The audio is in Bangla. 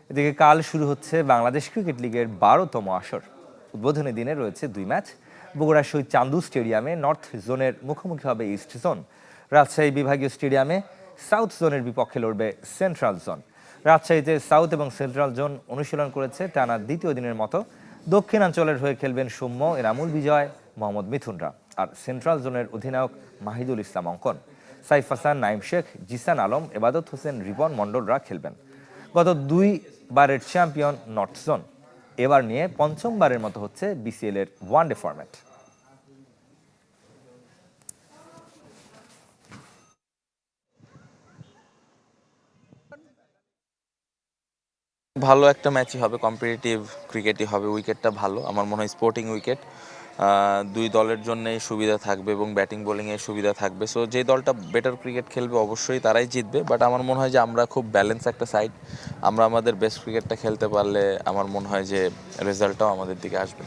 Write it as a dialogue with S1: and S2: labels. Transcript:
S1: এদিকে কাল শুরু হচ্ছে বাংলাদেশ ক্রিকেট লিগের 12তম আসর। উদ্বোধনী দিনে রয়েছে 2 ম্যাচ। বগুড়া শহীদ চান্দু স্টেডিয়ামে নর্থ জোনের মুখোমুখি হবে ইস্ট জোন। রাজশাহী বিভাগীয় স্টেডিয়ামে সাউথ জোনের বিপক্ষে লড়বে সেন্ট্রাল জোন। রাজশাহীতে সাউথ এবং সেন্ট্রাল জোন অনুশীলন করেছে টানা দ্বিতীয় দিনের মতো। দক্ষিণাঞ্চলের হয়ে খেলবেন সৌম্য, এনামুল বিজয়, মোহাম্মদ মিথুনরা। আর সেন্ট্রাল জোনের অধিনায়ক মাহিদুল ইসলাম অঙ্কন, সাইফ হাসান, নাইম শেখ, জিসান আলম, এবাদত হোসেন, রিপন মণ্ডলরা খেলবেন। গত 2বারের চ্যাম্পিয়ন নর্থ জোন এবার নিয়ে পঞ্চমবারের মতো হচ্ছে বিসিএল এর ওয়ানডে ফরম্যাট।
S2: ভালো একটা ম্যাচই হবে, কম্পিটিটিভ ক্রিকেটই হবে। উইকেটটা ভালো, আমার মনে হয় স্পোর্টিং উইকেট। দুই দলের জন্যই সুবিধা থাকবে এবং ব্যাটিং বোলিংয়ে সুবিধা থাকবে। সো যে দলটা বেটার ক্রিকেট খেলবে অবশ্যই তারাই জিতবে। বাট আমার মনে হয় যে আমরা খুব ব্যালেন্স একটা সাইড, আমরা আমাদের বেস্ট ক্রিকেটটা খেলতে পারলে আমার মনে হয় যে রেজাল্টটাও আমাদের দিকে আসবে।